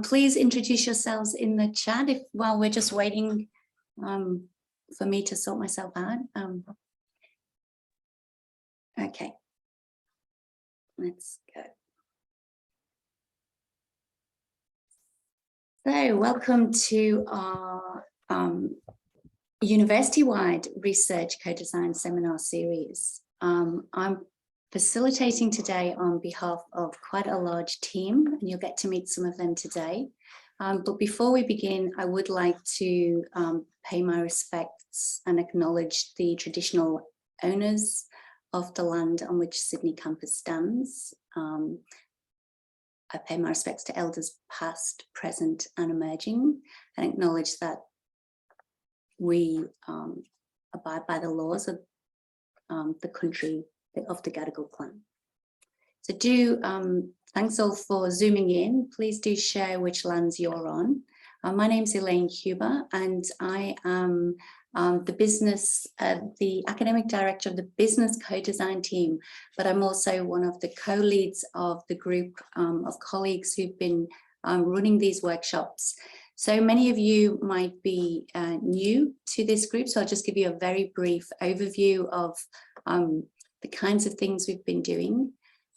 Please introduce yourselves in the chat while we're just waiting for me to sort myself out. Okay, let's go. So welcome to our university-wide research co-design seminar series. I'm facilitating today on behalf of quite a large team, and you'll get to meet some of them today. But before we begin, I would like to pay my respects and acknowledge the traditional owners of the land on which Sydney campus stands. I pay my respects to elders past, present and emerging, and acknowledge that we abide by the laws of the country of the Gadigal clan. So thanks all for zooming in. Please do share which lands you're on. My name's Elaine Huber, and I am the academic director of the business co-design team, but I'm also one of the co-leads of the group of colleagues who've been running these workshops. So many of you might be new to this group, so I'll just give you a very brief overview of the kinds of things we've been doing,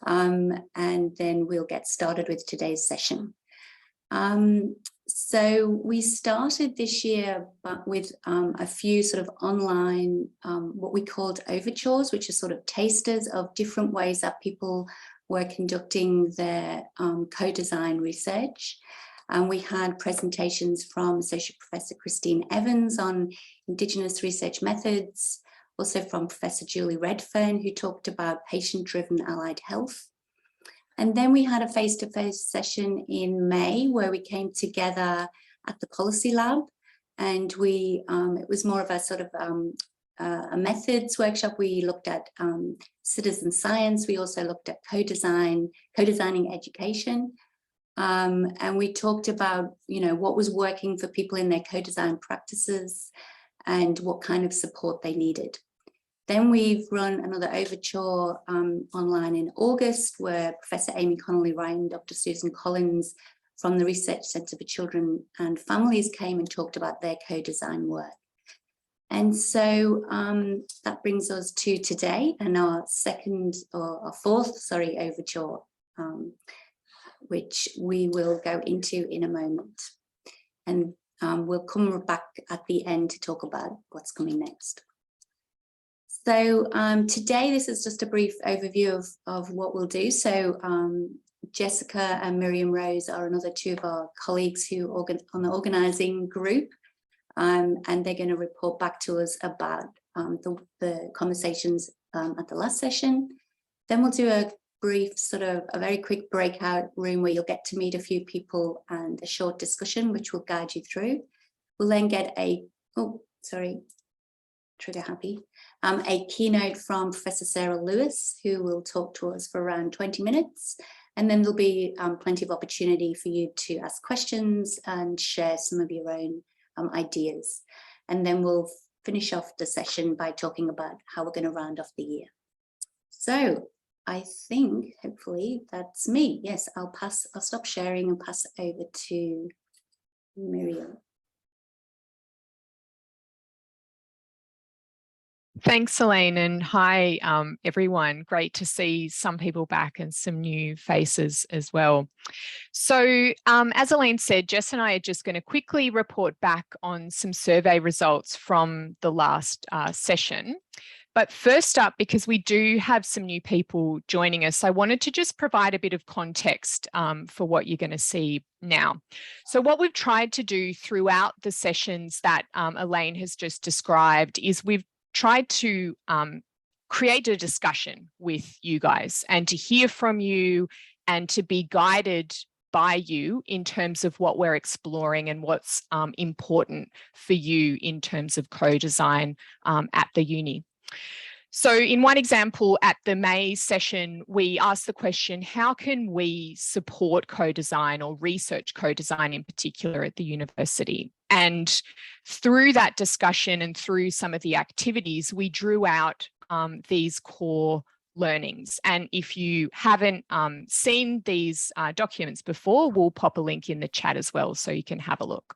and then we'll get started with today's session. So we started this year with a few sort of online, what we called overtures, which are sort of tasters of different ways that people were conducting their co-design research. And we had presentations from Associate Professor Christine Evans on Indigenous research methods, also from Professor Julie Redfern, who talked about patient-driven allied health. And then we had a face-to-face session in May where we came together at the Policy Lab, and it was more of a sort of a methods workshop. We looked at citizen science. We also looked at co-designing education. And we talked about, what was working for people in their co-design practices and what kind of support they needed. Then we've run another overture online in August, where Professor Amy Connolly-Wright and Dr. Susan Collins from the Research Centre for Children and Families came and talked about their co-design work. And so that brings us to today and our fourth overture, which we will go into in a moment. And we'll come back at the end to talk about what's coming next. So today, this is just a brief overview of what we'll do. So Jessica and Miriam Rose are another two of our colleagues who on the organising group, and they're going to report back to us about the conversations at the last session. Then we'll do a brief a very quick breakout room where you'll get to meet a few people and a short discussion, which will guide you through. We'll then get a keynote from Professor Sarah Lewis, who will talk to us for around 20 minutes. And then there'll be plenty of opportunity for you to ask questions and share some of your own ideas. And then we'll finish off the session by talking about how we're going to round off the year. So I think hopefully that's me. Yes, I'll stop sharing and pass it over to Miriam. Thanks, Elaine, and hi, everyone. Great to see some people back and some new faces as well. So as Elaine said, Jess and I are just going to quickly report back on some survey results from the last session. But first up, because we do have some new people joining us, I wanted to just provide a bit of context for what you're going to see now. So what we've tried to do throughout the sessions that Elaine has just described is we've tried to create a discussion with you guys and to hear from you and to be guided by you in terms of what we're exploring and what's important for you in terms of co-design at the uni. So in one example at the May session, we asked the question, how can we support co-design or research co-design in particular at the university? And through that discussion and through some of the activities, we drew out these core learnings. And if you haven't seen these documents before, we'll pop a link in the chat as well so you can have a look.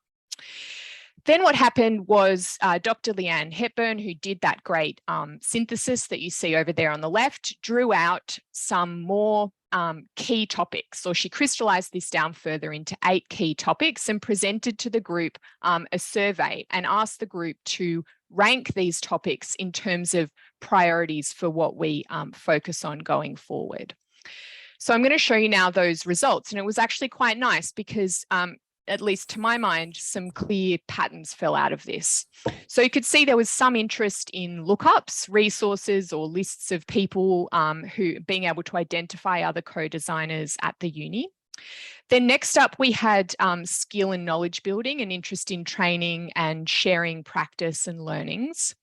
Then what happened was Dr. Leanne Hepburn, who did that great synthesis that you see over there on the left, drew out some more key topics. So she crystallized this down further into 8 key topics and presented to the group a survey and asked the group to rank these topics in terms of priorities for what we focus on going forward. So I'm going to show you now those results. And it was actually quite nice because at least to my mind, some clear patterns fell out of this. So you could see there was some interest in lookups, resources, or lists of people who being able to identify other co-designers at the uni. Then next up, we had skill and knowledge building, an interest in training and sharing practice and learnings.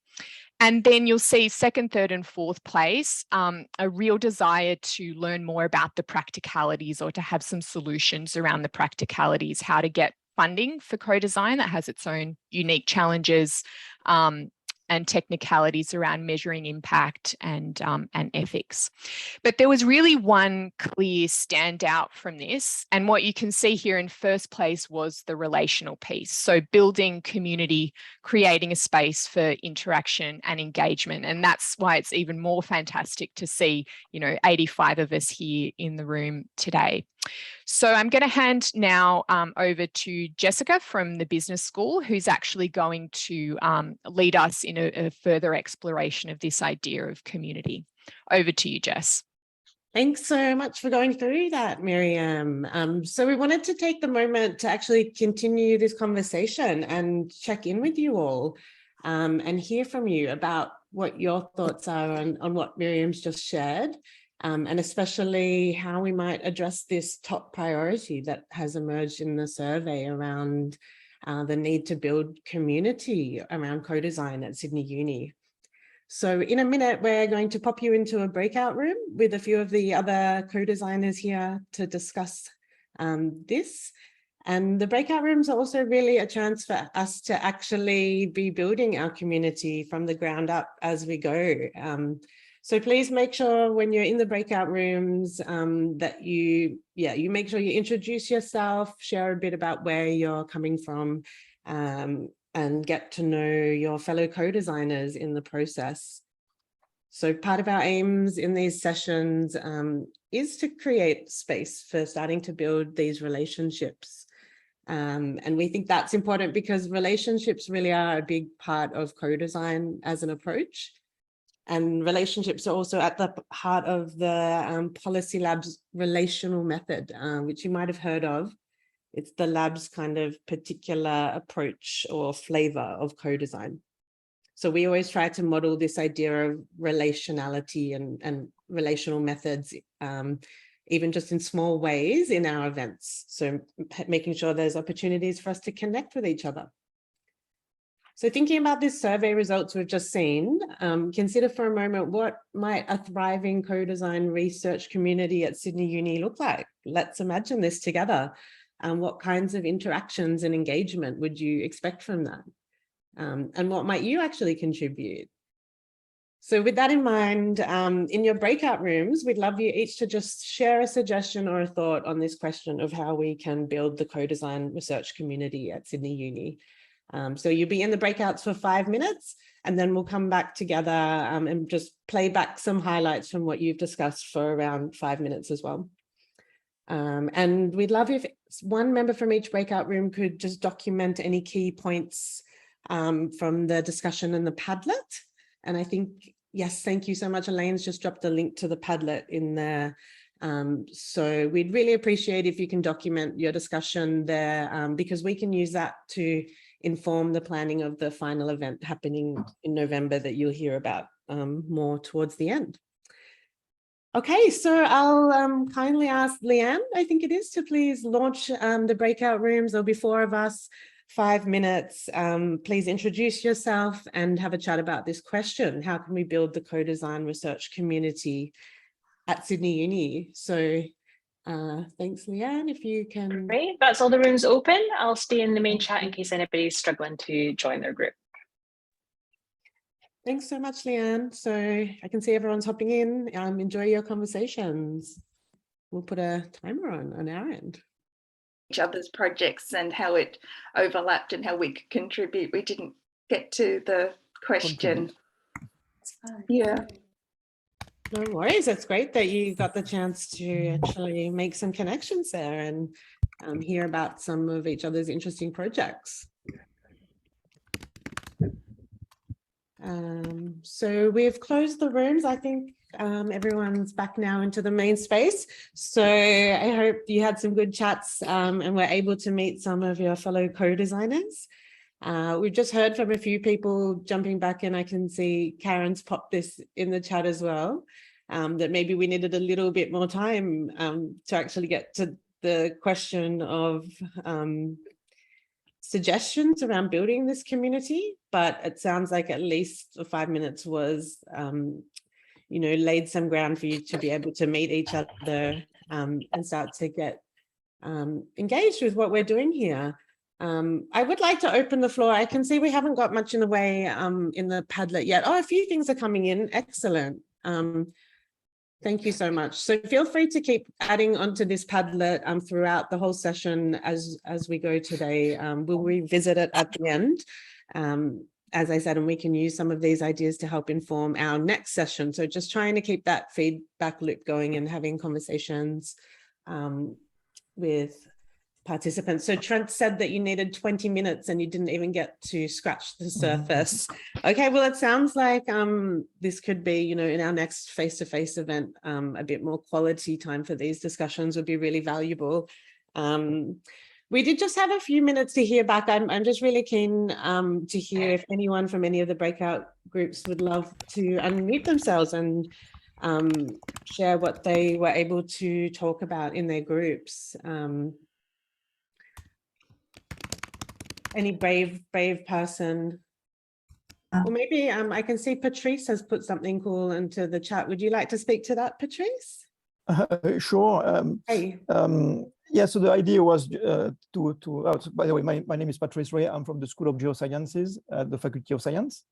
And then you'll see second, third, and fourth place, a real desire to learn more about the practicalities or to have some solutions around the practicalities, how to get funding for co-design that has its own unique challenges and technicalities around measuring impact and ethics. But there was really one clear standout from this. And what you can see here in first place was the relational piece. So building community, creating a space for interaction and engagement. And that's why it's even more fantastic to see, 85 of us here in the room today. So I'm going to hand now over to Jessica from the business school, who's actually going to lead us in a further exploration of this idea of community. Over to you, Jess. Thanks so much for going through that, Miriam. So we wanted to take the moment to actually continue this conversation and check in with you all and hear from you about what your thoughts are on what Miriam's just shared. And especially how we might address this top priority that has emerged in the survey around the need to build community around co-design at Sydney Uni. So in a minute, we're going to pop you into a breakout room with a few of the other co-designers here to discuss this. And the breakout rooms are also really a chance for us to actually be building our community from the ground up as we go. So please make sure when you're in the breakout rooms that you make sure you introduce yourself, share a bit about where you're coming from, and get to know your fellow co-designers in the process. So part of our aims in these sessions is to create space for starting to build these relationships. And we think that's important because relationships really are a big part of co-design as an approach. And relationships are also at the heart of the Policy Lab's relational method, which you might have heard of. It's the lab's kind of particular approach or flavor of co-design. So we always try to model this idea of relationality and relational methods, even just in small ways in our events. So making sure there's opportunities for us to connect with each other. So thinking about this survey results we've just seen, consider for a moment, what might a thriving co-design research community at Sydney Uni look like? Let's imagine this together. What kinds of interactions and engagement would you expect from that? And what might you actually contribute? So with that in mind, in your breakout rooms, we'd love you each to just share a suggestion or a thought on this question of how we can build the co-design research community at Sydney Uni. So you'll be in the breakouts for 5 minutes, and then we'll come back together and just play back some highlights from what you've discussed for around 5 minutes as well. And we'd love if one member from each breakout room could just document any key points from the discussion in the Padlet. And I think, yes, thank you so much. Elaine's just dropped a link to the Padlet in there. So we'd really appreciate if you can document your discussion there because we can use that to inform the planning of the final event happening in November that you'll hear about more towards the end. Okay, so I'll kindly ask Leanne, I think it is, to please launch the breakout rooms. There'll be 4 of us, 5 minutes. Please introduce yourself and have a chat about this question. How can we build the co-design research community at Sydney Uni? So thanks, Leanne, if you can. Great, that's all the rooms open. I'll stay in the main chat in case anybody's struggling to join their group. Thanks so much, Leanne. So I can see everyone's hopping in. Enjoy your conversations. We'll put a timer on our end. Each other's projects and how it overlapped and how we could contribute. We didn't get to the question. Yeah. No worries. That's great that you got the chance to actually make some connections there and hear about some of each other's interesting projects. So we've closed the rooms. I think everyone's back now into the main space. So I hope you had some good chats and were able to meet some of your fellow co-designers. We've just heard from a few people jumping back in. I can see Karen's popped this in the chat as well, that maybe we needed a little bit more time to actually get to the question of suggestions around building this community, but it sounds like at least the 5 minutes was, you know, laid some ground for you to be able to meet each other and start to get engaged with what we're doing here. I would like to open the floor. I can see we haven't got much in the way in the Padlet yet. Oh, a few things are coming in. Excellent. Thank you so much. So feel free to keep adding onto this Padlet throughout the whole session as we go today. We'll revisit it at the end, as I said, and we can use some of these ideas to help inform our next session. So just trying to keep that feedback loop going and having conversations with participants. So Trent said that you needed 20 minutes and you didn't even get to scratch the surface. Okay, well, it sounds like this could be, you know, in our next face-to-face event, a bit more quality time for these discussions would be really valuable. We did just have a few minutes to hear back. I'm just really keen to hear if anyone from any of the breakout groups would love to unmute themselves and share what they were able to talk about in their groups. Any brave person? Or maybe I can see Patrice has put something cool into the chat. Would you like to speak to that, Patrice? Sure. Hey. Yeah, so the idea was by the way, my name is Patrice Ray. I'm from the School of Geosciences at the Faculty of Science.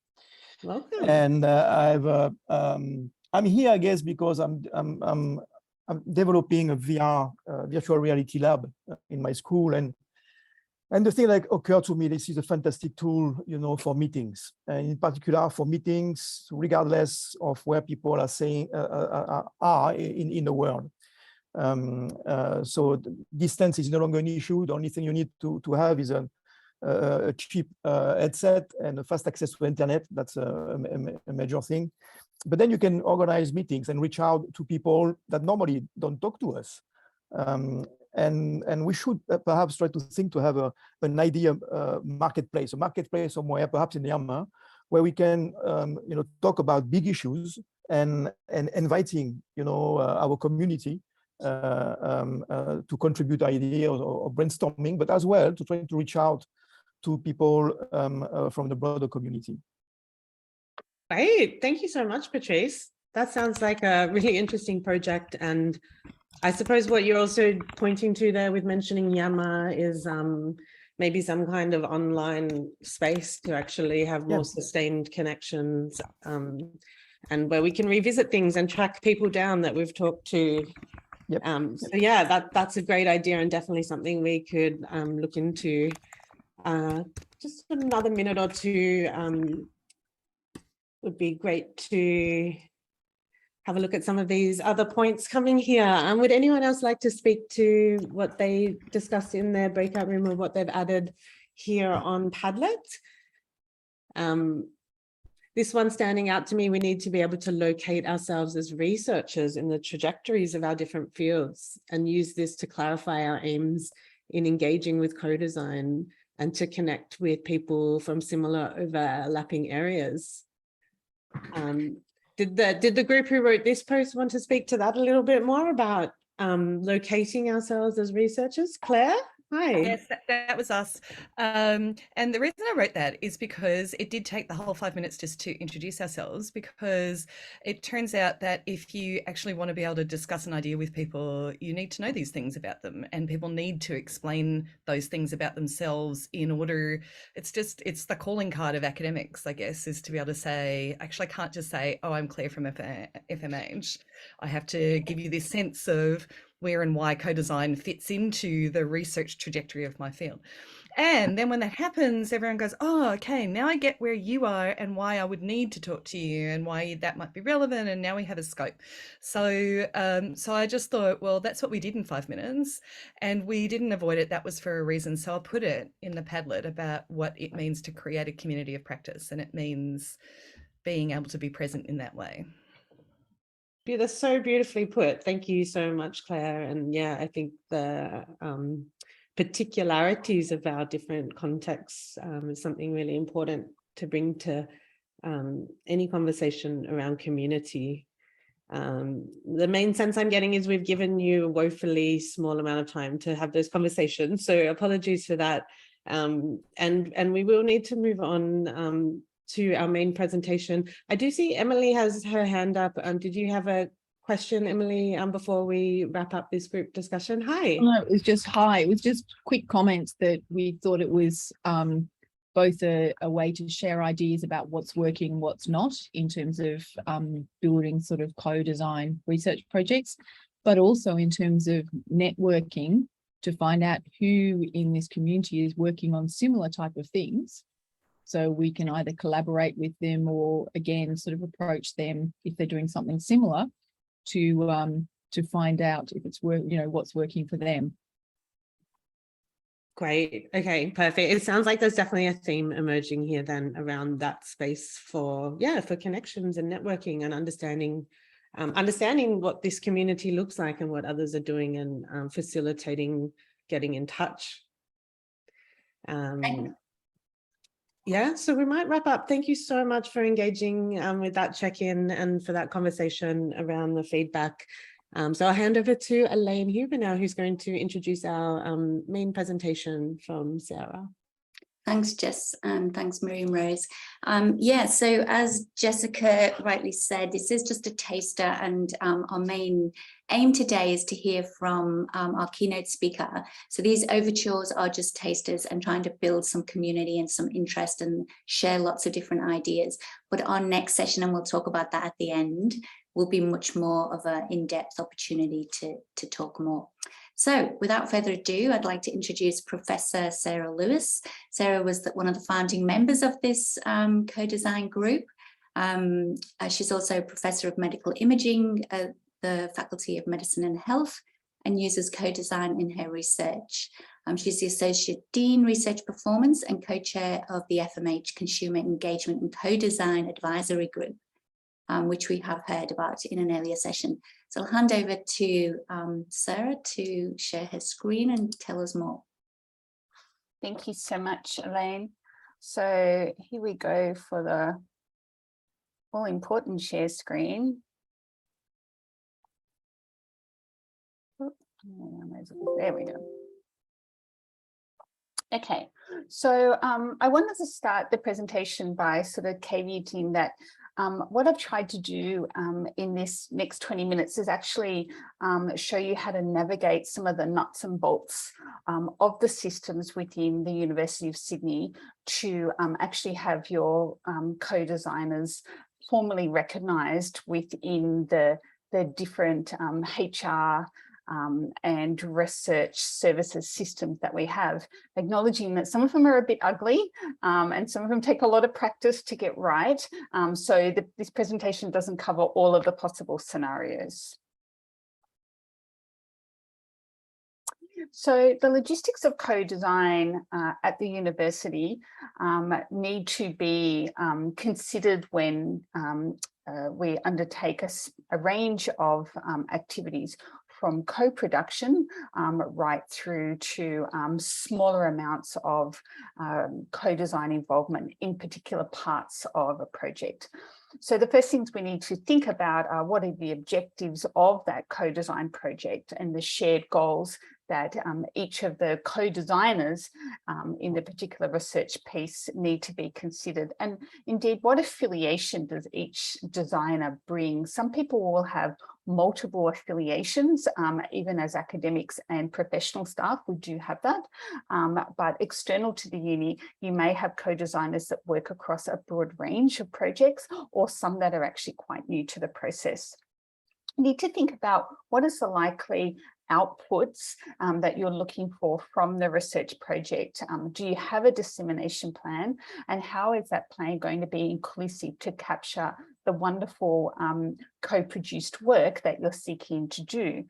Welcome. And I'm here, I guess, because I'm developing a VR virtual reality lab in my school, and the thing that occurred to me, this is a fantastic tool, you know, for meetings, and in particular for meetings, regardless of where people are saying are in the world. So distance is no longer an issue. The only thing you need to have is a cheap headset and a fast access to internet. That's a major thing. But then you can organize meetings and reach out to people that normally don't talk to us. And we should perhaps try to think to have an idea marketplace, a marketplace somewhere, perhaps in Myanmar, where we can you know, talk about big issues and inviting, you know, our community to contribute ideas or brainstorming, but as well to try to reach out to people from the broader community. Great, thank you so much, Patrice. That sounds like a really interesting project, and I suppose what you're also pointing to there with mentioning Myanmar is maybe some kind of online space to actually have more sustained connections, and where we can revisit things and track people down that we've talked to. So yeah, that's a great idea and definitely something we could look into. Just another minute or two would be great to have a look at some of these other points coming here. Would anyone else like to speak to what they discussed in their breakout room or what they've added here on Padlet? This one standing out to me, we need to be able to locate ourselves as researchers in the trajectories of our different fields and use this to clarify our aims in engaging with co-design and to connect with people from similar overlapping areas. Did the group who wrote this post want to speak to that a little bit more about locating ourselves as researchers? Claire, Hi. Yes, that was us. And the reason I wrote that is because it did take the whole 5 minutes just to introduce ourselves, because it turns out that if you actually want to be able to discuss an idea with people, you need to know these things about them, and people need to explain those things about themselves in order. It's the calling card of academics, I guess, is to be able to say, actually, I can't just say, oh, I'm Claire from FMH. I have to give you this sense of where and why co-design fits into the research trajectory of my field. And then when that happens, everyone goes, oh, okay, now I get where you are and why I would need to talk to you and why that might be relevant. And now we have a scope. So I just thought, well, that's what we did in 5 minutes, and we didn't avoid it. That was for a reason. So I put it in the Padlet about what it means to create a community of practice. And it means being able to be present in that way. Yeah, that's so beautifully put. Thank you so much, Claire. And yeah, I think the particularities of our different contexts is something really important to bring to any conversation around community. The main sense I'm getting is we've given you a woefully small amount of time to have those conversations. So apologies for that. And we will need to move on to our main presentation. I do see Emily has her hand up. Did you have a question, Emily, before we wrap up this group discussion? Hi. No, it was just hi. It was just quick comments that we thought it was both a way to share ideas about what's working, what's not, in terms of building sort of co-design research projects, but also in terms of networking to find out who in this community is working on similar type of things. So we can either collaborate with them or, again, sort of approach them if they're doing something similar to find out if it's what's working for them. Great. Okay, perfect. It sounds like there's definitely a theme emerging here then around that space for connections and networking and understanding what this community looks like and what others are doing, and facilitating getting in touch. Yeah, so we might wrap up. Thank you so much for engaging with that check-in and for that conversation around the feedback. So I'll hand over to Elaine Huber now, who's going to introduce our main presentation from Sarah. Thanks, Jess, and thanks, Miriam Rose. Yeah, so as Jessica rightly said, this is just a taster, and our main aim today is to hear from our keynote speaker. So these overtures are just tasters and trying to build some community and some interest and share lots of different ideas. But our next session, and we'll talk about that at the end, will be much more of an in-depth opportunity to talk more. So without further ado, I'd like to introduce Professor Sarah Lewis. Sarah was one of the founding members of this co-design group. She's also a Professor of Medical Imaging at the Faculty of Medicine and Health and uses co-design in her research. She's the Associate Dean, Research Performance and co-chair of the FMH Consumer Engagement and Co-Design Advisory Group, which we have heard about in an earlier session. So I'll hand over to Sarah to share her screen and tell us more. Thank you so much, Elaine. So here we go for the all-important share screen. There we go. Okay, so I wanted to start the presentation by sort of caveating that what I've tried to do in this next 20 minutes is actually show you how to navigate some of the nuts and bolts of the systems within the University of Sydney to actually have your co-designers formally recognised within the different HR and research services systems that we have, acknowledging that some of them are a bit ugly and some of them take a lot of practice to get right. So this presentation doesn't cover all of the possible scenarios. So the logistics of co-design at the university need to be considered when we undertake a range of activities, from co-production right through to smaller amounts of co-design involvement in particular parts of a project. So the first things we need to think about are what are the objectives of that co-design project and the shared goals that each of the co-designers in the particular research piece need to be considered. And indeed, what affiliation does each designer bring? Some people will have multiple affiliations, even as academics and professional staff, we do have that. But external to the uni, you may have co-designers that work across a broad range of projects, or some that are actually quite new to the process. You need to think about what is the likely outputs that you're looking for from the research project. Do you have a dissemination plan, and how is that plan going to be inclusive to capture the wonderful co-produced work that you're seeking to do?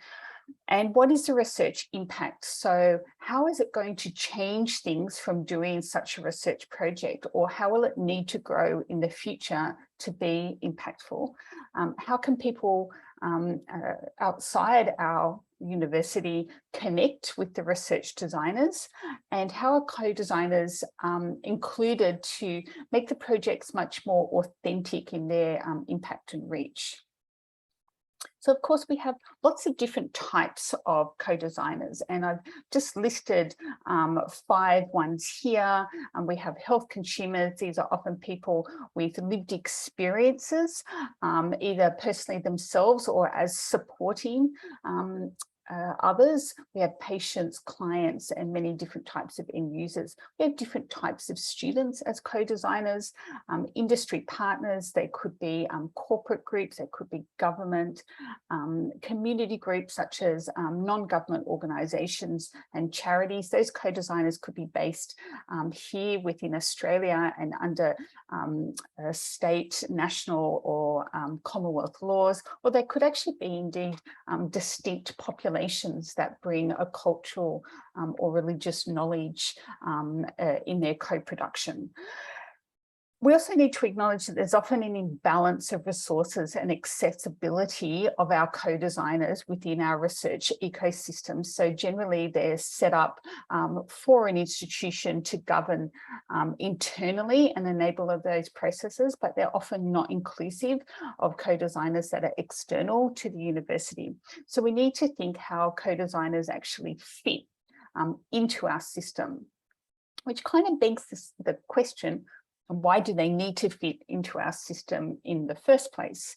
And what is the research impact? So how is it going to change things from doing such a research project, or how will it need to grow in the future to be impactful? How can people outside our university connect with the research designers, and how are co-designers included to make the projects much more authentic in their impact and reach? So of course we have lots of different types of co-designers, and I've just listed 5 ones here. We have health consumers. These are often people with lived experiences, either personally themselves or as supporting others. We have patients, clients, and many different types of end users. We have different types of students as co-designers, industry partners. They could be corporate groups, they could be government, community groups such as non-government organisations and charities. Those co-designers could be based here within Australia and under state, national, or Commonwealth laws, or they could actually be indeed distinct populations that bring a cultural or religious knowledge in their co-production. We also need to acknowledge that there's often an imbalance of resources and accessibility of our co-designers within our research ecosystem. So generally they're set up for an institution to govern internally and enable those processes, but they're often not inclusive of co-designers that are external to the university. So we need to think how co-designers actually fit into our system, which kind of begs the question, why do they need to fit into our system in the first place?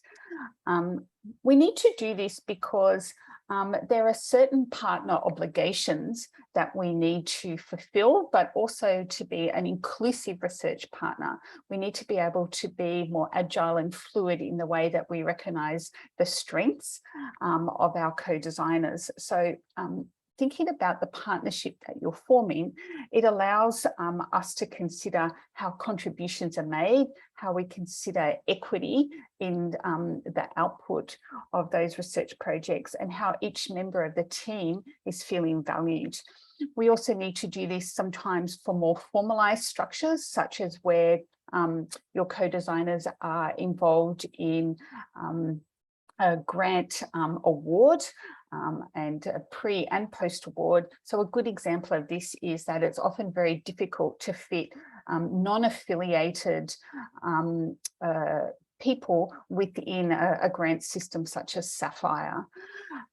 We need to do this because there are certain partner obligations that we need to fulfill, but also to be an inclusive research partner. We need to be able to be more agile and fluid in the way that we recognise the strengths of our co-designers. So thinking about the partnership that you're forming, it allows us to consider how contributions are made, how we consider equity in the output of those research projects, and how each member of the team is feeling valued. We also need to do this sometimes for more formalised structures, such as where your co-designers are involved in a grant award and a pre and post award. So a good example of this is that it's often very difficult to fit non-affiliated people within a grant system such as Sapphire.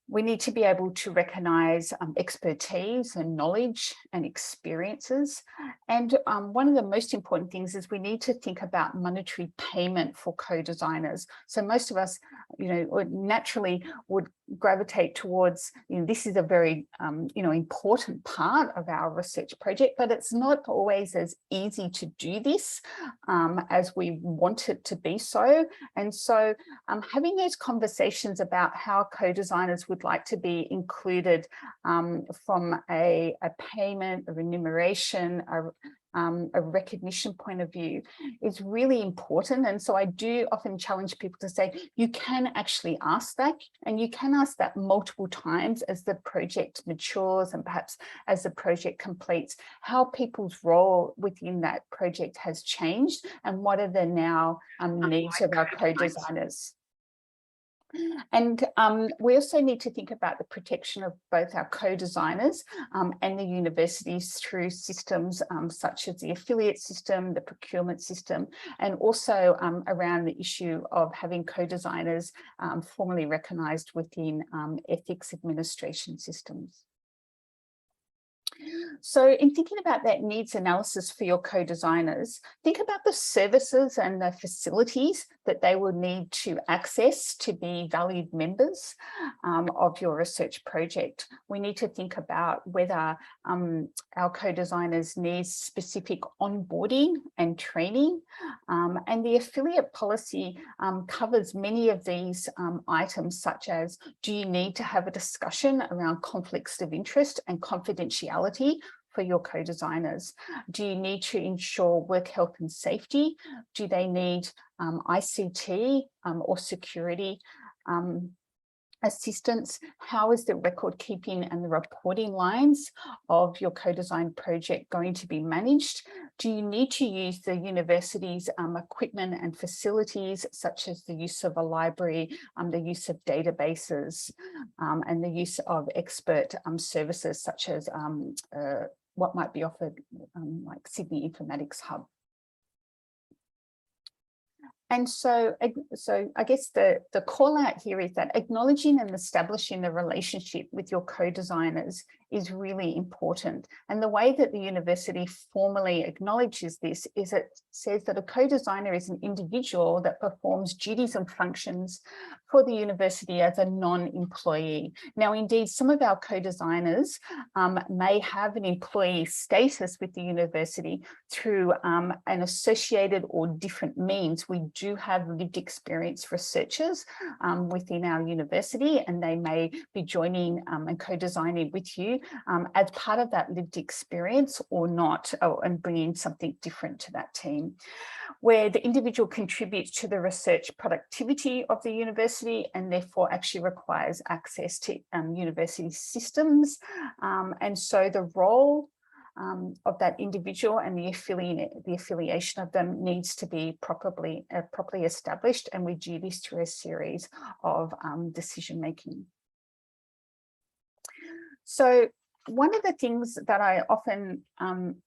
We need to be able to recognise expertise and knowledge and experiences. And one of the most important things is we need to think about monetary payment for co-designers. So most of us, naturally would gravitate towards, this is a very, important part of our research project, but it's not always as easy to do this as we want it to be so. And so having those conversations about how co-designers would like to be included from a payment, a remuneration, a recognition point of view is really important. And so I do often challenge people to say, you can actually ask that, and you can ask that multiple times as the project matures and perhaps as the project completes, how people's role within that project has changed and what are the now needs of our co-designers. And we also need to think about the protection of both our co-designers and the universities through systems such as the affiliate system, the procurement system, and also around the issue of having co-designers formally recognised within ethics administration systems. So in thinking about that needs analysis for your co-designers, think about the services and the facilities that they will need to access to be valued members of your research project. We need to think about whether our co-designers need specific onboarding and training. And the affiliate policy covers many of these items, such as, do you need to have a discussion around conflicts of interest and confidentiality for your co-designers? Do you need to ensure work health and safety? Do they need ICT or security assistance? How is the record keeping and the reporting lines of your co-design project going to be managed? Do you need to use the university's equipment and facilities, such as the use of a library, the use of databases, and the use of expert services, such as what might be offered like Sydney Informatics Hub? And so I guess the call out here is that acknowledging and establishing the relationship with your co-designers is really important. And the way that the university formally acknowledges this is it says that a co-designer is an individual that performs duties and functions for the university as a non-employee. Now, indeed, some of our co-designers may have an employee status with the university through an associated or different means. We do have lived experience researchers within our university, and they may be joining and co-designing with you as part of that lived experience or not, and bringing something different to that team, where the individual contributes to the research productivity of the university and therefore actually requires access to university systems. And so the role of that individual and the affiliation of them needs to be properly established, and we do this through a series of decision making. So one of the things that I often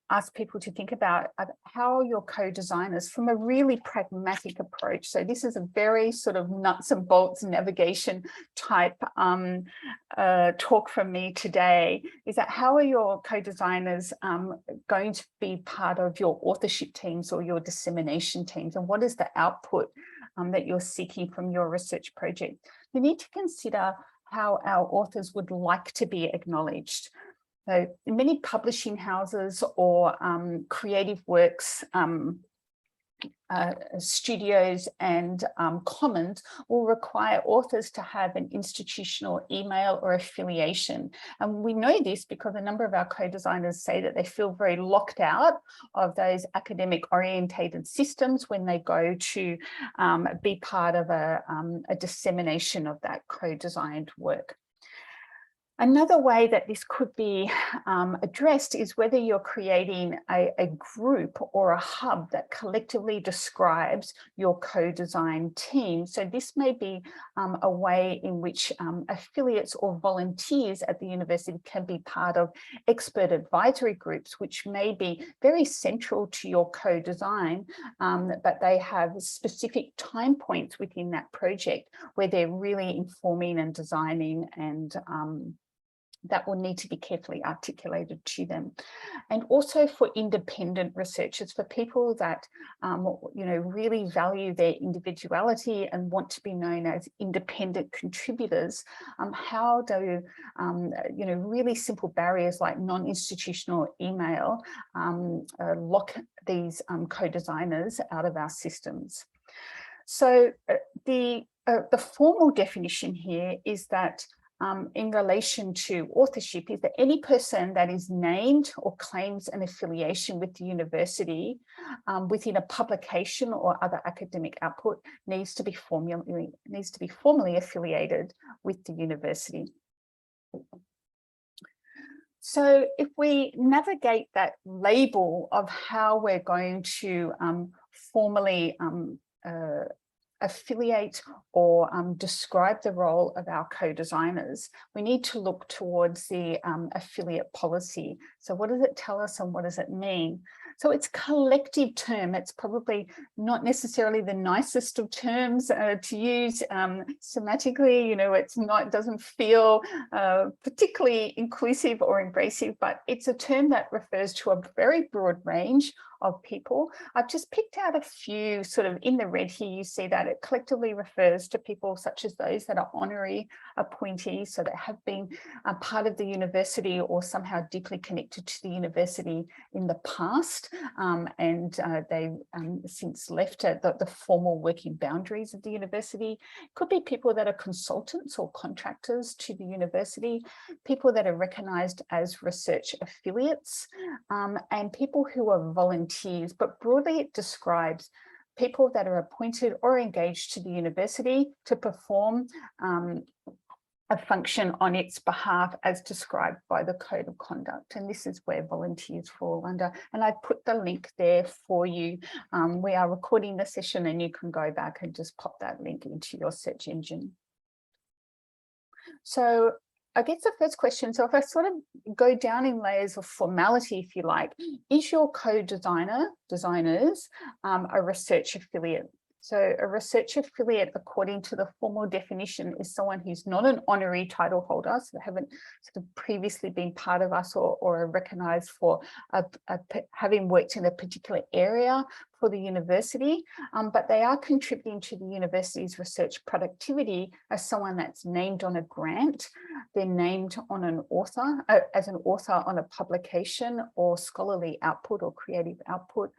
ask people to think about are how your co-designers, from a really pragmatic approach. So this is a very sort of nuts and bolts navigation type talk from me today, is that how are your co-designers going to be part of your authorship teams or your dissemination teams? And what is the output that you're seeking from your research project? You need to consider how our authors would like to be acknowledged. So many publishing houses or creative works studios and commons will require authors to have an institutional email or affiliation. And we know this because a number of our co-designers say that they feel very locked out of those academic orientated systems when they go to be part of a dissemination of that co-designed work. Another way that this could be addressed is whether you're creating a group or a hub that collectively describes your co-design team. So this may be a way in which affiliates or volunteers at the university can be part of expert advisory groups, which may be very central to your co-design, but they have specific time points within that project where they're really informing and designing, and that will need to be carefully articulated to them. And also for independent researchers, for people that really value their individuality and want to be known as independent contributors, how do really simple barriers like non-institutional email lock these co-designers out of our systems? So the formal definition here is that in relation to authorship is that any person that is named or claims an affiliation with the university within a publication or other academic output needs to be formally affiliated with the university. So if we navigate that label of how we're going to formally affiliate or describe the role of our co-designers, we need to look towards the affiliate policy. So what does it tell us and what does it mean? So it's a collective term. It's probably not necessarily the nicest of terms to use semantically. You know, it's not, doesn't feel particularly inclusive or embracive, but it's a term that refers to a very broad range of people. I've just picked out a few sort of in the red here. You see that it collectively refers to people such as those that are honorary appointees, so that have been a part of the university or somehow deeply connected to the university in the past, and they've since left the formal working boundaries of the university. Could be people that are consultants or contractors to the university, people that are recognised as research affiliates, and people who are volunteers. But broadly, it describes people that are appointed or engaged to the university to perform a function on its behalf as described by the Code of Conduct. And this is where volunteers fall under. And I've put the link there for you. We are recording the session and you can go back and just pop that link into your search engine. So I guess the first question, so if I sort of go down in layers of formality, if you like, is your designers a research affiliate? So a research affiliate, according to the formal definition, is someone who's not an honorary title holder, so they haven't sort of previously been part of us or are recognised for having worked in a particular area for the university, but they are contributing to the university's research productivity as someone that's named on a grant. They're named on an author, as an author on a publication or scholarly output or creative output.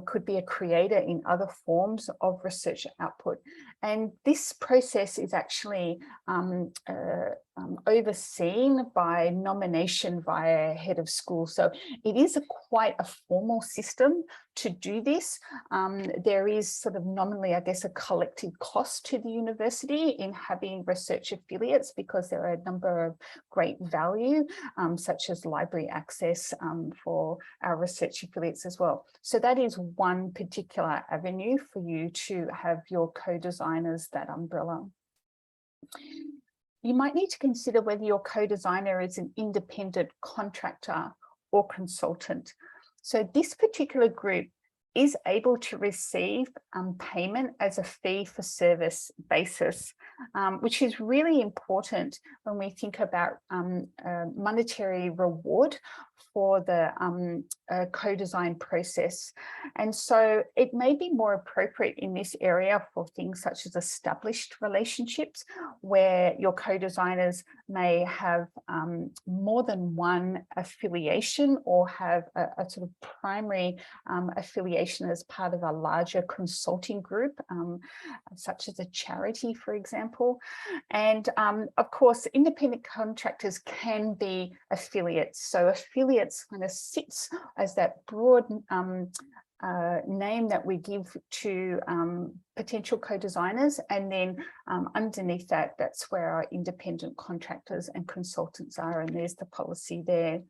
Could be a creator in other forms of research output. And this process is actually overseen by nomination via head of school. So it is quite a formal system to do this. There is sort of nominally, I guess, a collective cost to the university in having research affiliates because there are a number of great value, such as library access for our research affiliates as well. So that is one particular avenue for you to have your co-designers, that umbrella. You might need to consider whether your co-designer is an independent contractor or consultant. So this particular group is able to receive payment as a fee for service basis, which is really important when we think about monetary reward for the co-design process. And so it may be more appropriate in this area for things such as established relationships, where your co-designers may have more than one affiliation or have a sort of primary affiliation as part of a larger consulting group, such as a charity, for example. And of course, independent contractors can be affiliates. So affiliates kind of sits as that broad name that we give to potential co-designers, and then underneath that, that's where our independent contractors and consultants are, and there's the policy there.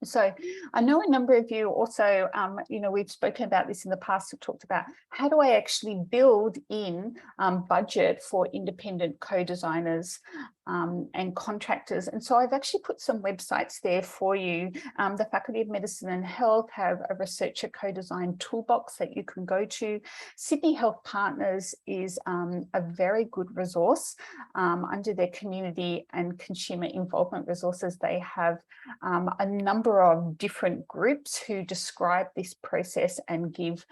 So I know a number of you also, you know, we've spoken about this in the past, we've talked about how do I actually build in budget for independent co-designers and contractors. And so I've actually put some websites there for you. The Faculty of Medicine and Health have a researcher co-design toolbox that you can go to. Sydney Health Partners is a very good resource under their community and consumer involvement resources. They have a number of different groups who describe this process and give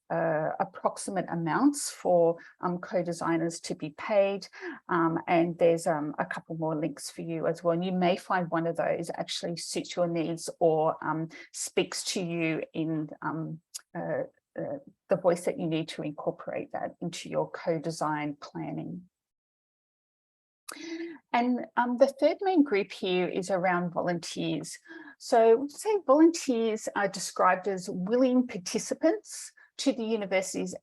approximate amounts for co-designers to be paid. And there's a couple more links for you as well. And you may find one of those actually suits your needs or speaks to you in the voice that you need to incorporate that into your co-design planning. And the third main group here is around volunteers. So say volunteers are described as willing participants to the university's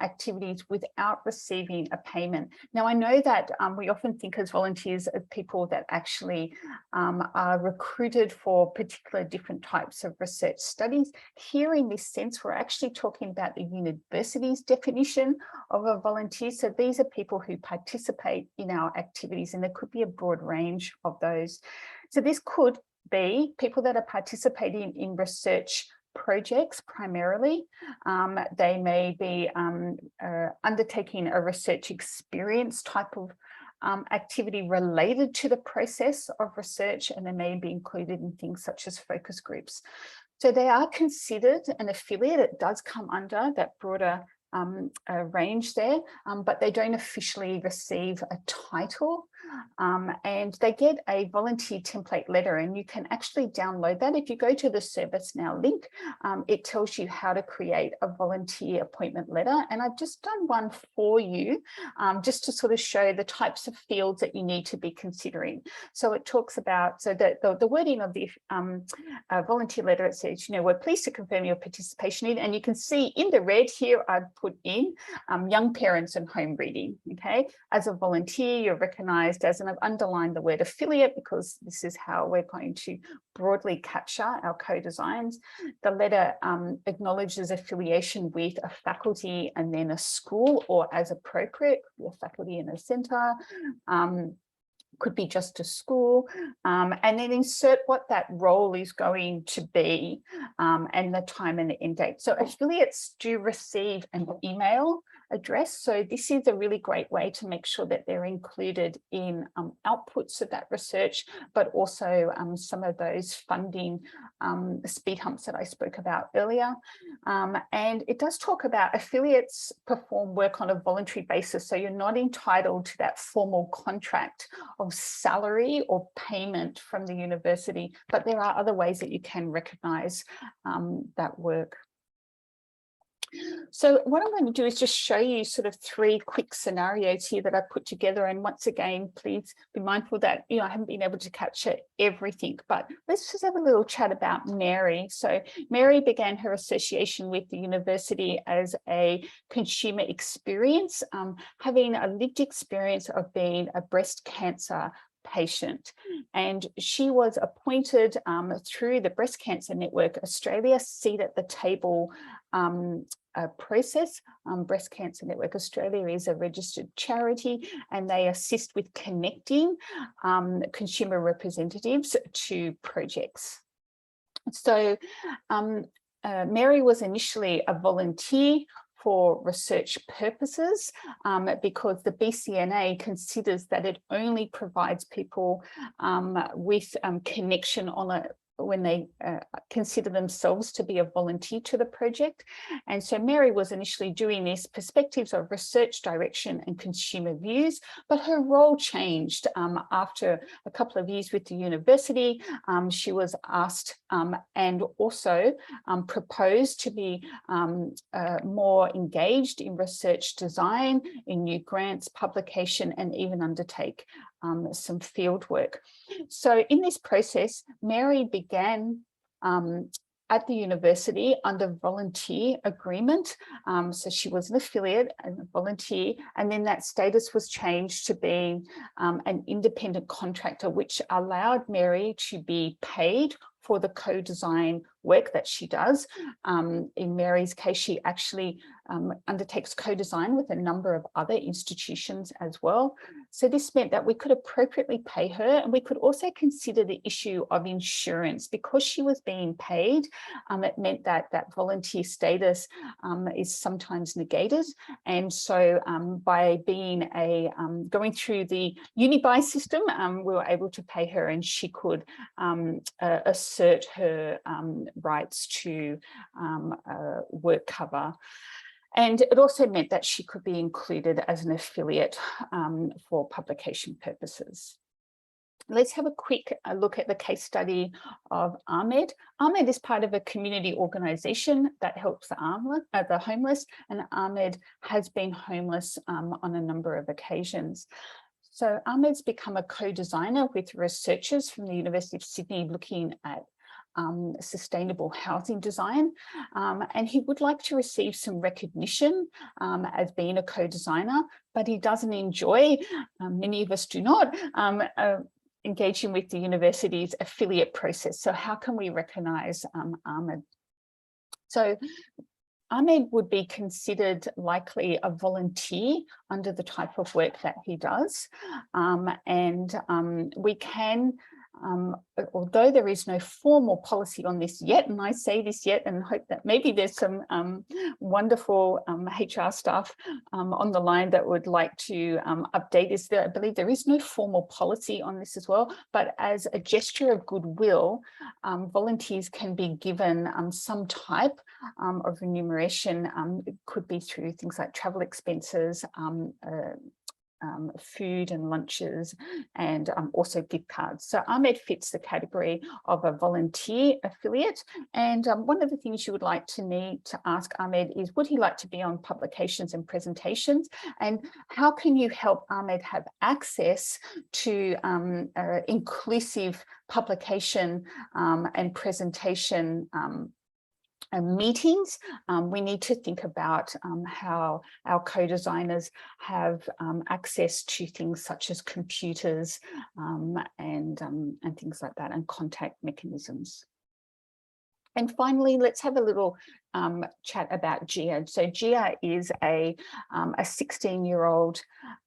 activities without receiving a payment. Now, I know that we often think as volunteers of people that actually are recruited for particular different types of research studies. Here in this sense, we're actually talking about the university's definition of a volunteer. So these are people who participate in our activities, and there could be a broad range of those. So this could be people that are participating in research projects primarily. They may be undertaking a research experience type of activity related to the process of research, and they may be included in things such as focus groups. So they are considered an affiliate. It does come under that broader range there, but they don't officially receive a title, and they get a volunteer template letter, and you can actually download that. If you go to the ServiceNow link, it tells you how to create a volunteer appointment letter, and I've just done one for you just to sort of show the types of fields that you need to be considering. So it talks about, so the wording of the volunteer letter, it says, you know, we're pleased to confirm your participation in, and you can see in the red here, I've put in young parents and home reading. Okay, as a volunteer, you're recognized as, and I've underlined the word affiliate because this is how we're going to broadly capture our co-designs. The letter acknowledges affiliation with a faculty and then a school, or as appropriate, a faculty in a center. Could be just a school, and then insert what that role is going to be, and the time and the end date. So affiliates do receive an email address. So this is a really great way to make sure that they're included in outputs of that research, but also some of those funding speed humps that I spoke about earlier. And it does talk about affiliates perform work on a voluntary basis. So you're not entitled to that formal contract of salary or payment from the university, but there are other ways that you can recognize that work. So what I'm going to do is just show you sort of 3 quick scenarios here that I put together. And once again, please be mindful that, you know, I haven't been able to capture everything, but let's just have a little chat about Mary. So Mary began her association with the university as a consumer experience, having a lived experience of being a breast cancer patient, and she was appointed through the Breast Cancer Network Australia seat at the table process. Breast Cancer Network Australia is a registered charity, and they assist with connecting consumer representatives to projects. So Mary was initially a volunteer for research purposes, because the BCNA considers that it only provides people with connection on when they consider themselves to be a volunteer to the project. And so Mary was initially doing this perspectives of research direction and consumer views, but her role changed after a couple of years with the university. She was asked and also proposed to be more engaged in research design, in new grants, publication, and even undertake some field work. So in this process, Mary began at the university under volunteer agreement. So she was an affiliate and a volunteer, and then that status was changed to being an independent contractor, which allowed Mary to be paid for the co-design work that she does. In Mary's case, she actually undertakes co-design with a number of other institutions as well. So this meant that we could appropriately pay her, and we could also consider the issue of insurance. Because she was being paid, it meant that that volunteer status is sometimes negated. And so by being going through the UniBuy system, we were able to pay her, and she could assert her rights to work cover. And it also meant that she could be included as an affiliate for publication purposes. Let's have a quick look at the case study of Ahmed. Ahmed is part of a community organisation that helps the homeless, and Ahmed has been homeless on a number of occasions. So Ahmed's become a co-designer with researchers from the University of Sydney looking at sustainable housing design, and he would like to receive some recognition as being a co-designer, but he doesn't enjoy, many of us do not, engaging with the university's affiliate process. So how can we recognise Ahmed? So Ahmed would be considered likely a volunteer under the type of work that he does. We can, although there is no formal policy on this yet, and I say this yet and hope that maybe there's some wonderful HR staff on the line that would like to update this. I believe there is no formal policy on this as well, but as a gesture of goodwill, volunteers can be given some type of remuneration. It could be through things like travel expenses, food and lunches, and also gift cards. So Ahmed fits the category of a volunteer affiliate. And one of the things you would like to need to ask Ahmed is, would he like to be on publications and presentations? And how can you help Ahmed have access to inclusive publication and presentation meetings? We need to think about how our co-designers have access to things such as computers and things like that, and contact mechanisms. And finally, let's have a little chat about Gia. So Gia is a 16-year-old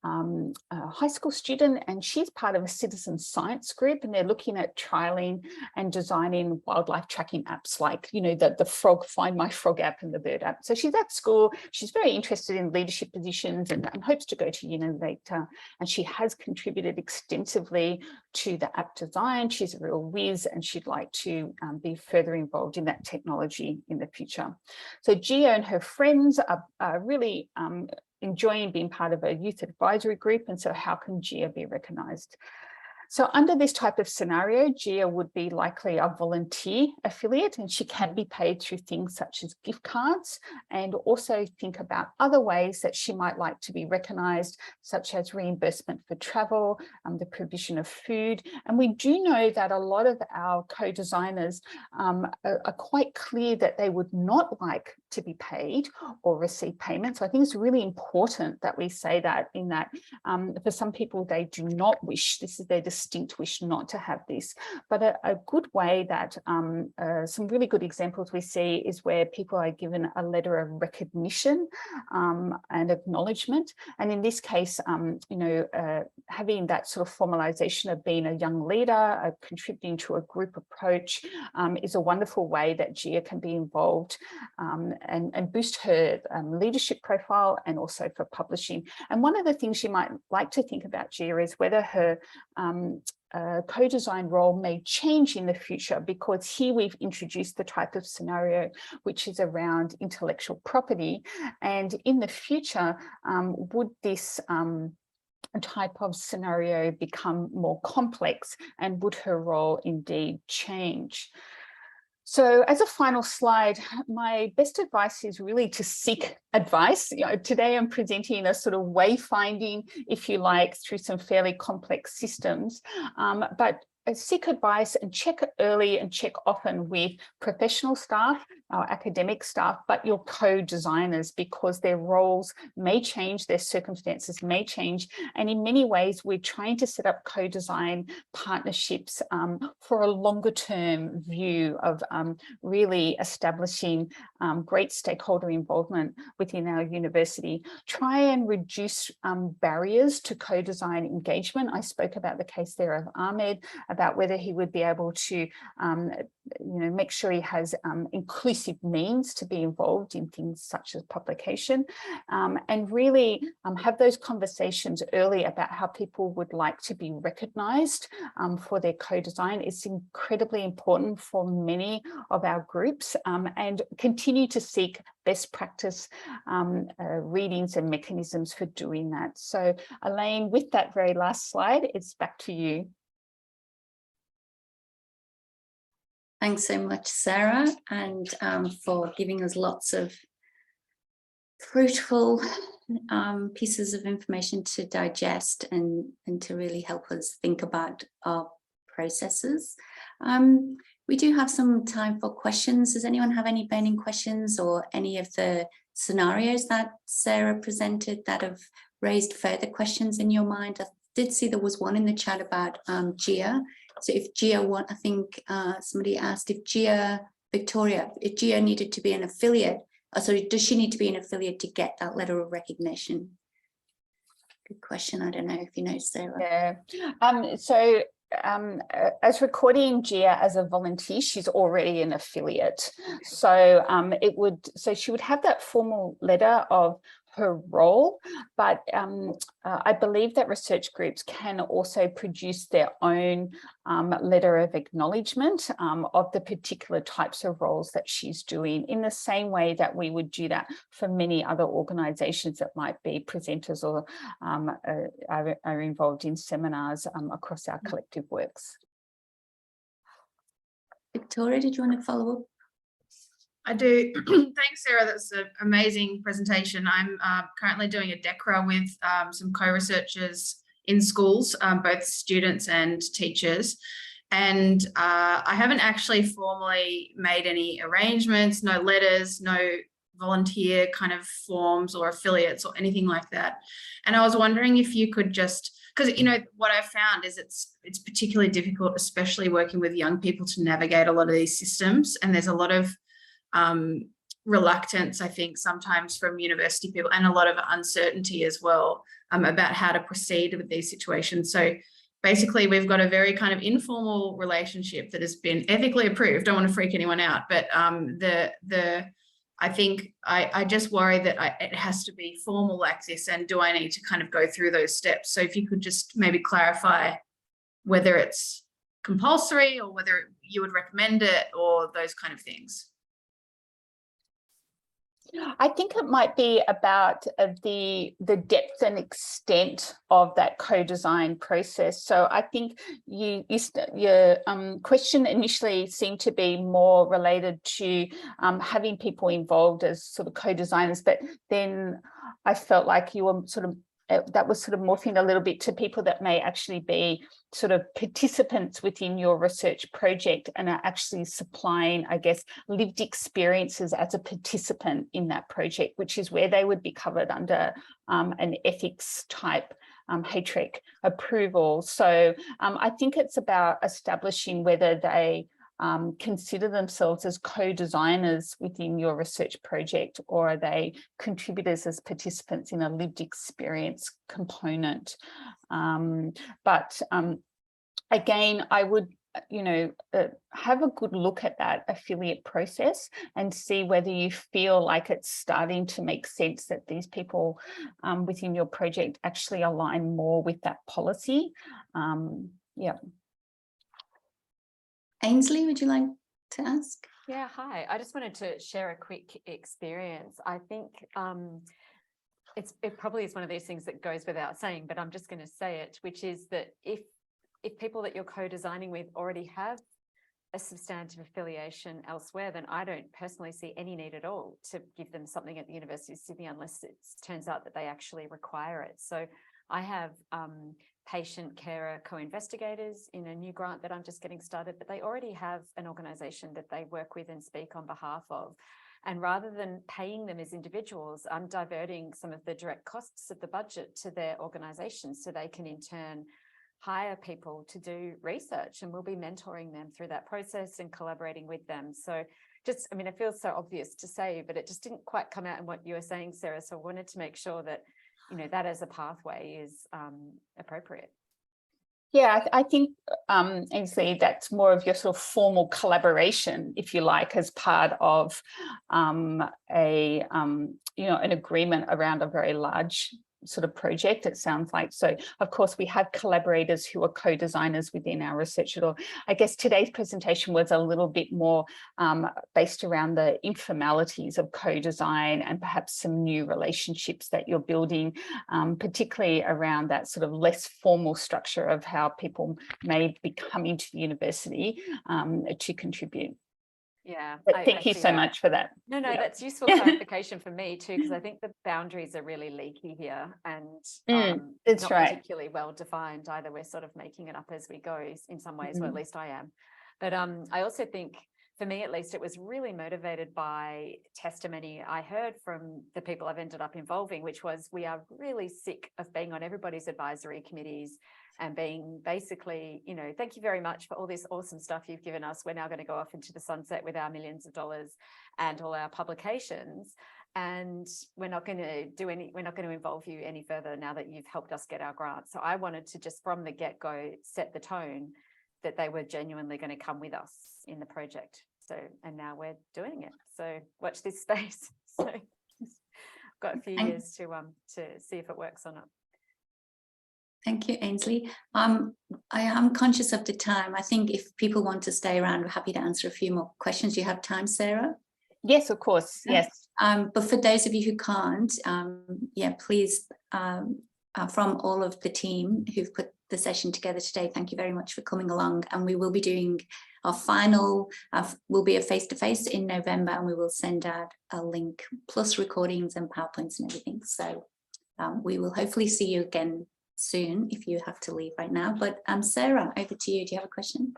high school student, and she's part of a citizen science group, and they're looking at trialing and designing wildlife tracking apps like, you know, the frog, Find My Frog app and the bird app. So she's at school, she's very interested in leadership positions and hopes to go to uni later, and she has contributed extensively to the app design. She's a real whiz, and she'd like to be further involved in that technology in the future. So Gia and her friends are really enjoying being part of a youth advisory group, and so how can Gia be recognised? So under this type of scenario, Gia would be likely a volunteer affiliate, and she can be paid through things such as gift cards, and also think about other ways that she might like to be recognised, such as reimbursement for travel, the provision of food. And we do know that a lot of our co-designers are quite clear that they would not like to be paid or receive payment. So I think it's really important that we say that, in that for some people, they do not wish, this is their distinct wish not to have this. But a good way that some really good examples we see is where people are given a letter of recognition and acknowledgement. And in this case, having that sort of formalization of being a young leader, contributing to a group approach is a wonderful way that Gia can be involved and boost her leadership profile, and also for publishing. And one of the things you might like to think about Gia is whether her co-design role may change in the future, because here we've introduced the type of scenario which is around intellectual property. And in the future, would this type of scenario become more complex, and would her role indeed change? So as a final slide, my best advice is really to seek advice. You know, today I'm presenting a sort of wayfinding, if you like, through some fairly complex systems, but seek advice and check early and check often with professional staff, our academic staff, but your co-designers, because their roles may change, their circumstances may change. And in many ways, we're trying to set up co-design partnerships for a longer term view of really establishing great stakeholder involvement within our university. Try and reduce barriers to co-design engagement. I spoke about the case there of Ahmed, about whether he would be able to make sure he has inclusive means to be involved in things such as publication, and really have those conversations early about how people would like to be recognised for their co-design. It's incredibly important for many of our groups, and continue to seek best practice readings and mechanisms for doing that. So Elaine, with that very last slide, it's back to you. Thanks so much, Sarah, and for giving us lots of fruitful pieces of information to digest and to really help us think about our processes. We do have some time for questions. Does anyone have any burning questions or any of the scenarios that Sarah presented that have raised further questions in your mind? I did see there was one in the chat about GIA. So if GIA I think somebody asked if Victoria, if GIA needed to be an affiliate, sorry, does she need to be an affiliate to get that letter of recognition? Good question. I don't know if you know, Sarah. Yeah. As recording GIA as a volunteer, she's already an affiliate. So she would have that formal letter of her role, but I believe that research groups can also produce their own letter of acknowledgement of the particular types of roles that she's doing, in the same way that we would do that for many other organisations that might be presenters or are involved in seminars across our collective works. Victoria, did you want to follow up? I do. Thanks, Sarah. That's an amazing presentation. I'm currently doing a DECRA with some co-researchers in schools, both students and teachers. And I haven't actually formally made any arrangements, no letters, no volunteer kind of forms or affiliates or anything like that. And I was wondering if you could just, because, you know, what I've found is it's particularly difficult, especially working with young people, to navigate a lot of these systems. And there's a lot of reluctance, I think, sometimes from university people, and a lot of uncertainty as well about how to proceed with these situations. So basically, we've got a very kind of informal relationship that has been ethically approved. Don't want to freak anyone out, but I think I just worry that it has to be formal like this, and do I need to kind of go through those steps? So if you could just maybe clarify whether it's compulsory or whether you would recommend it or those kind of things. I think it might be about the depth and extent of that co-design process. So I think your question initially seemed to be more related to having people involved as sort of co-designers, but then I felt like you were sort of that was sort of morphing a little bit to people that may actually be sort of participants within your research project and are actually supplying, I guess, lived experiences as a participant in that project, which is where they would be covered under an ethics type HATREC approval. So I think it's about establishing whether they consider themselves as co-designers within your research project, or are they contributors as participants in a lived experience component. But again, I would, have a good look at that affiliate process and see whether you feel like it's starting to make sense that these people within your project actually align more with that policy. Yeah. Ainsley, would you like to ask? Yeah, hi. I just wanted to share a quick experience. I think it probably is one of these things that goes without saying, but I'm just going to say it, which is that if people that you're co-designing with already have a substantive affiliation elsewhere, then I don't personally see any need at all to give them something at the University of Sydney unless it turns out that they actually require it. So I have patient carer co-investigators in a new grant that I'm just getting started, but they already have an organisation that they work with and speak on behalf of. And rather than paying them as individuals, I'm diverting some of the direct costs of the budget to their organisation so they can in turn hire people to do research, and we'll be mentoring them through that process and collaborating with them. So just, I mean, it feels so obvious to say, but it just didn't quite come out in what you were saying, Sarah. So I wanted to make sure that that as a pathway is appropriate. Yeah, I think, Ainsley, that's more of your sort of formal collaboration, if you like, as part of an agreement around a very large sort of project, it sounds like. So of course we have collaborators who are co-designers within our research. I guess today's presentation was a little bit more based around the informalities of co-design and perhaps some new relationships that you're building, particularly around that sort of less formal structure of how people may be coming to the university to contribute. Yeah. But thank you so much for that. No, that's useful clarification for me too, because I think the boundaries are really leaky here and not particularly well defined either. We're sort of making it up as we go in some ways, or at least I am. But I also think, for me at least, it was really motivated by testimony I heard from the people I've ended up involving, which was, we are really sick of being on everybody's advisory committees and being basically, you know, thank you very much for all this awesome stuff you've given us. We're now going to go off into the sunset with our millions of dollars and all our publications. And we're not going to involve you any further now that you've helped us get our grant. So I wanted to just from the get-go set the tone that they were genuinely going to come with us in the project. So, and now we're doing it. So watch this space. So got a few years to see if it works or not. Thank you, Ainsley. I am conscious of the time. I think if people want to stay around, we're happy to answer a few more questions. Do you have time, Sarah? Yes, of course. Yes. But for those of you who can't, yeah, please, from all of the team who've put the session together today, thank you very much for coming along. And we will be doing our final, will be a face-to-face in November, and we will send out a link plus recordings and PowerPoints and everything. So we will hopefully see you again soon if you have to leave right now. But Sarah, over to you. Do you have a question?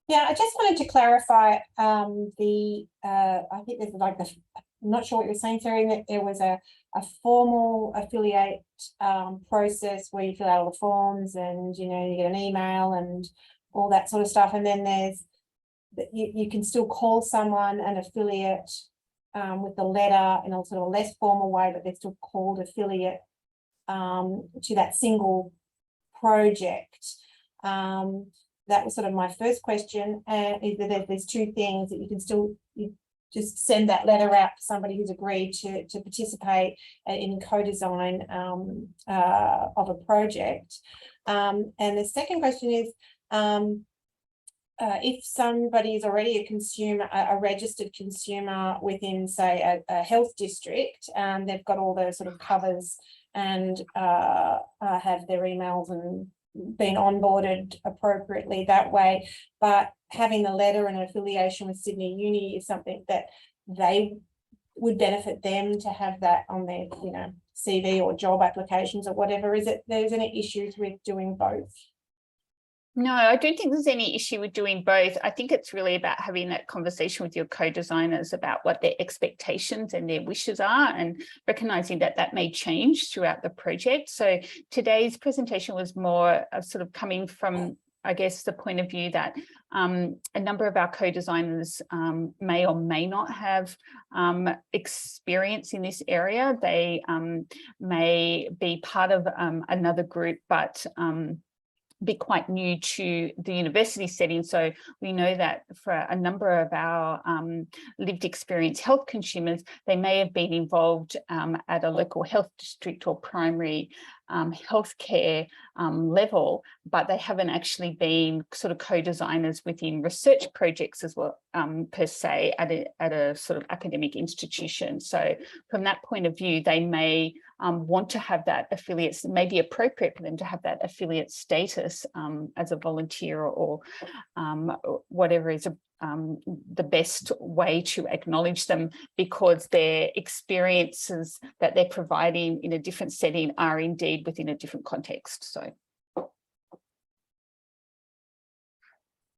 Yeah, I just wanted to clarify I think there's like the, I'm not sure what you're saying, Sarah, that there was a formal affiliate process where you fill out all the forms and, you know, you get an email and all that sort of stuff. And then there's, you can still call someone an affiliate with the letter in a sort of a less formal way, but they're still called affiliate to that single project. That was sort of my first question. Is that there's two things that you can still, you just send that letter out to somebody who's agreed to participate in co-design of a project. And the second question is, if somebody is already a consumer, a registered consumer within, say, a health district, they've got all the sort of covers and have their emails and been onboarded appropriately that way, but having the letter and affiliation with Sydney Uni is something that they would benefit them to have that on their, you know, CV or job applications or whatever. Is it there's any issues with doing both? No, I don't think there's any issue with doing both. I think it's really about having that conversation with your co-designers about what their expectations and their wishes are, and recognizing that that may change throughout the project. So today's presentation was more sort of coming from, I guess, the point of view that a number of our co-designers may or may not have experience in this area. They may be part of another group, but be quite new to the university setting. So we know that for a number of our lived experience health consumers, they may have been involved at a local health district or primary healthcare level, but they haven't actually been sort of co-designers within research projects as well, per se, at a sort of academic institution. So from that point of view, they may want to have that affiliate, it may be appropriate for them to have that affiliate status as a volunteer or whatever is the best way to acknowledge them, because their experiences that they're providing in a different setting are indeed within a different context. So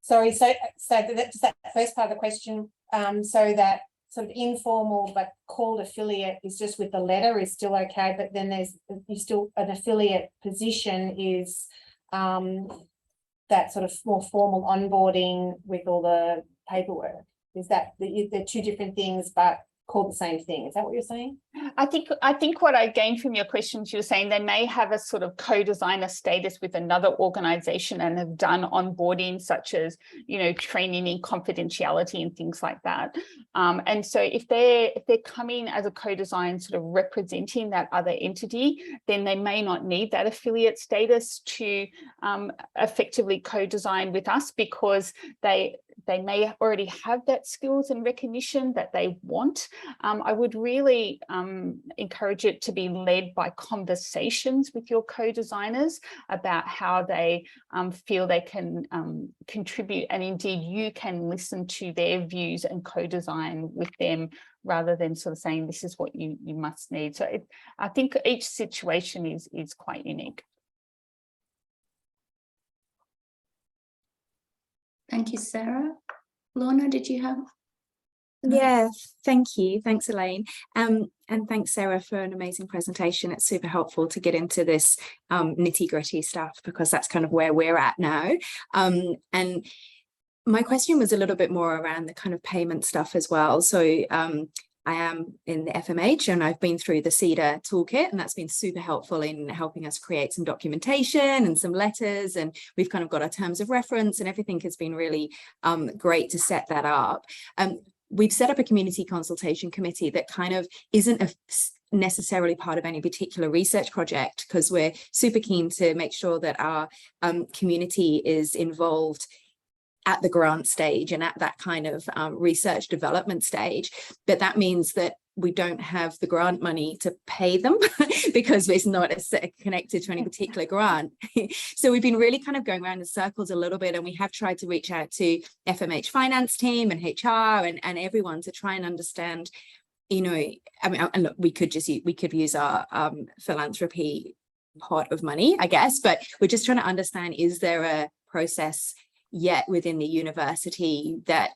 sorry, so that first part of the question, so that sort of informal but called affiliate is just with the letter is still okay, but then there's still an affiliate position is that sort of more formal onboarding with all the paperwork. Is that they're two different things but called the same thing? Is that what you're saying? I think what I gained from your questions, you're saying they may have a sort of co-designer status with another organization and have done onboarding, such as, you know, training in confidentiality and things like that. And so if they're coming as a co-design sort of representing that other entity, then they may not need that affiliate status to effectively co-design with us, because they may already have that skills and recognition that they want. I would really encourage it to be led by conversations with your co-designers about how they feel they can contribute, and indeed you can listen to their views and co-design with them, rather than sort of saying this is what you must need. So I think each situation is quite unique. Thank you, Sarah. Lorna, did you have? Yeah, thank you. Thanks, Elaine. And thanks, Sarah, for an amazing presentation. It's super helpful to get into this nitty-gritty stuff, because that's kind of where we're at now. And my question was a little bit more around the kind of payment stuff as well. So I am in the FMH and I've been through the CEDA toolkit, and that's been super helpful in helping us create some documentation and some letters, and we've kind of got our terms of reference, and everything has been really great to set that up. We've set up a community consultation committee that kind of isn't necessarily part of any particular research project, because we're super keen to make sure that our community is involved at the grant stage and at that kind of research development stage. But that means that we don't have the grant money to pay them because it's not connected to any particular grant. So we've been really kind of going around in circles a little bit, and we have tried to reach out to FMH finance team and HR and everyone to try and understand, you know, I mean, and look, we could use our philanthropy pot of money, I guess, but we're just trying to understand, is there a process yet within the university that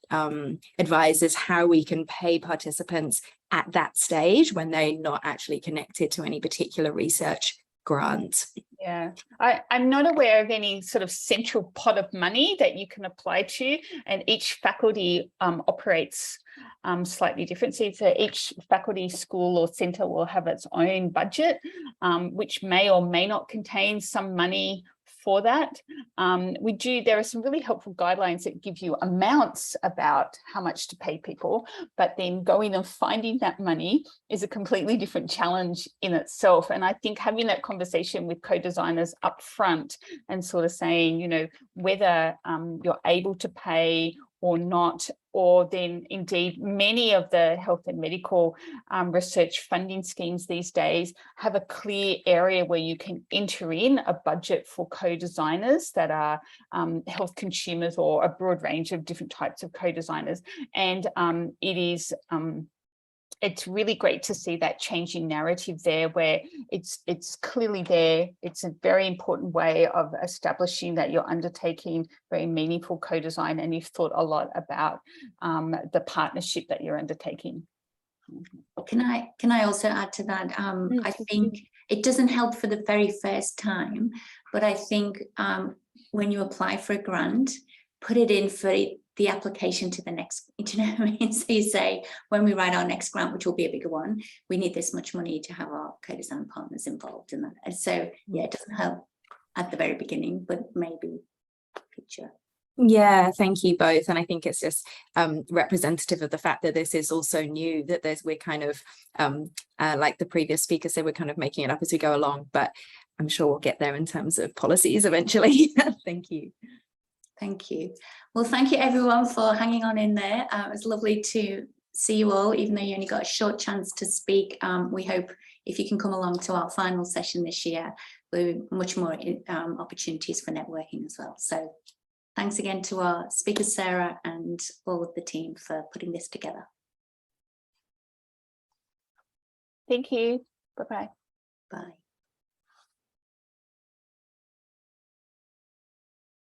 advises how we can pay participants at that stage when they're not actually connected to any particular research grant? Yeah, I'm not aware of any sort of central pot of money that you can apply to, and each faculty operates slightly different. So each faculty, school or centre will have its own budget, which may or may not contain some money for that. There are some really helpful guidelines that give you amounts about how much to pay people, but then going and finding that money is a completely different challenge in itself. And I think having that conversation with co-designers up front and sort of saying, you know, whether you're able to pay or not, or then indeed many of the health and medical research funding schemes these days have a clear area where you can enter in a budget for co-designers that are health consumers, or a broad range of different types of co-designers. And it's really great to see that changing narrative there, where it's clearly there. It's a very important way of establishing that you're undertaking very meaningful co-design, and you've thought a lot about the partnership that you're undertaking. Can I also add to that? I think it doesn't help for the very first time, but I think when you apply for a grant, put it in for the application to the next, do you know what I mean? So you say, when we write our next grant, which will be a bigger one, we need this much money to have our co-design partners involved in that. And so, yeah, it doesn't help at the very beginning, but maybe future. Yeah, thank you both. And I think it's just representative of the fact that this is also new, that we're kind of, like the previous speaker said, we're kind of making it up as we go along, but I'm sure we'll get there in terms of policies eventually. Thank you. Thank you. Well, thank you everyone for hanging on in there. It was lovely to see you all, even though you only got a short chance to speak. We hope if you can come along to our final session this year, there'll be much more opportunities for networking as well. So thanks again to our speakers, Sarah, and all of the team for putting this together. Thank you. Bye-bye. Bye.